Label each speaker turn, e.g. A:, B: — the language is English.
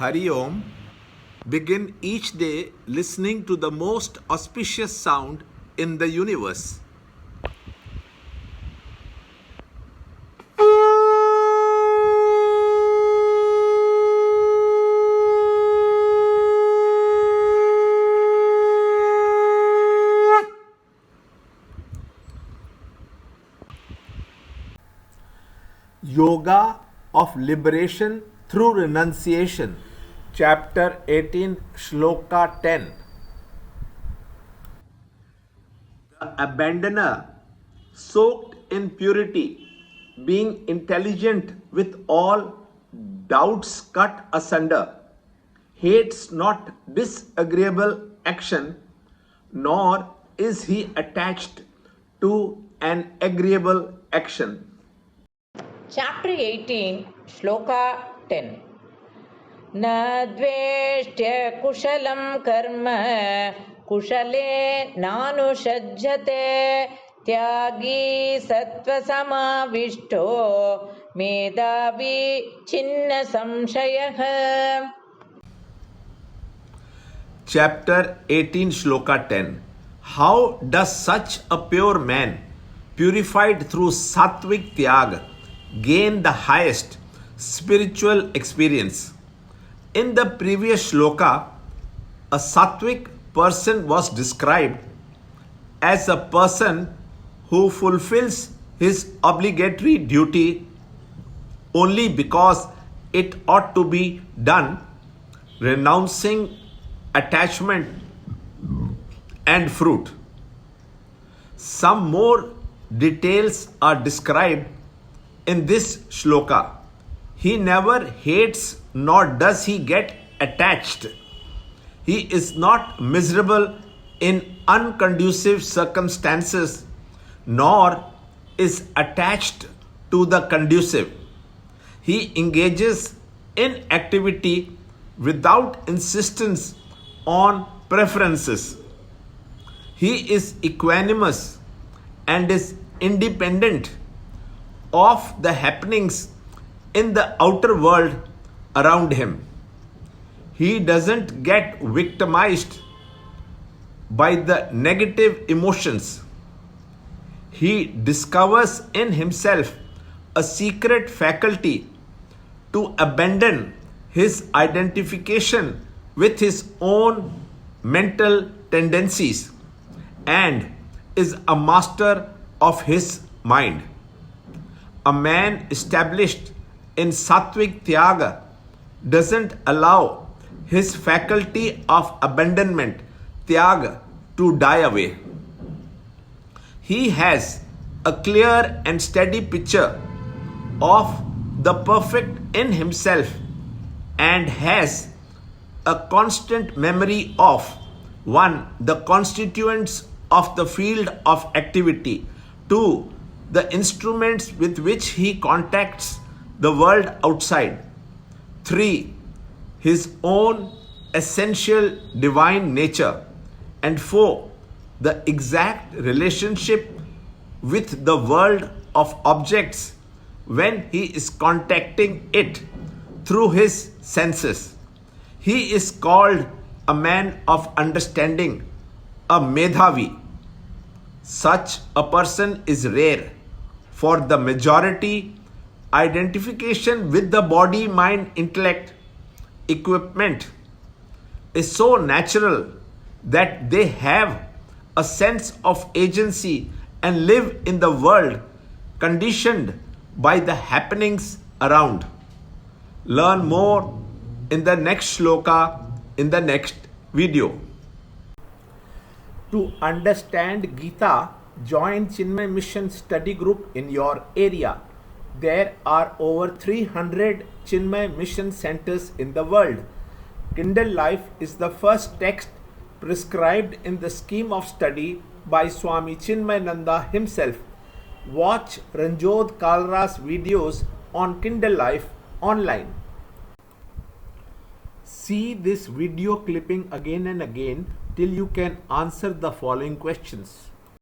A: Hari Om. Begin each day listening to the most auspicious sound in the universe. Yoga of Liberation through Renunciation, Chapter 18, Shloka 10. The abandoner, soaked in purity, being intelligent with all doubts cut asunder, hates not disagreeable action, nor is he attached to an agreeable action.
B: Chapter 18, Shloka 10. Na dveshtya kushalam karma kushale nanushajjate tyagi sattva samavishto medavi chinna samshayah.
A: Chapter 18, Shloka 10. How does such a pure man, purified through sattvic tyag, gain the highest spiritual experience? In the previous shloka, a sattvic person was described as a person who fulfills his obligatory duty only because it ought to be done, renouncing attachment and fruit. Some more details are described in this shloka. He never hates nor does he get attached. He is not miserable in unconducive circumstances nor is attached to the conducive. He engages in activity without insistence on preferences. He is equanimous and is independent of the happenings in the outer world around him. He doesn't get victimized by the negative emotions. He discovers in himself a secret faculty to abandon his identification with his own mental tendencies and is a master of his mind. A man established in sattvic tyaga doesn't allow his faculty of abandonment, tyaga, to die away. He has a clear and steady picture of the perfect in himself and has a constant memory of 1. The constituents of the field of activity, 2. The instruments with which he contacts the world outside, 3. His own essential divine nature, and 4. The exact relationship with the world of objects when he is contacting it through his senses. He is called a man of understanding, a medhavi. Such a person is rare. For the majority, identification with the body, mind, intellect, equipment is so natural that they have a sense of agency and live in the world conditioned by the happenings around. Learn more in the next shloka in the next video. To understand Gita, join Chinmaya Mission study group in your area. There are over 300 Chinmaya Mission centers in the world. Kindle Life is the first text prescribed in the scheme of study by Swami Chinmayananda himself. Watch Ranjod Kalra's videos on Kindle Life online. See this video clipping again and again till you can answer the following questions.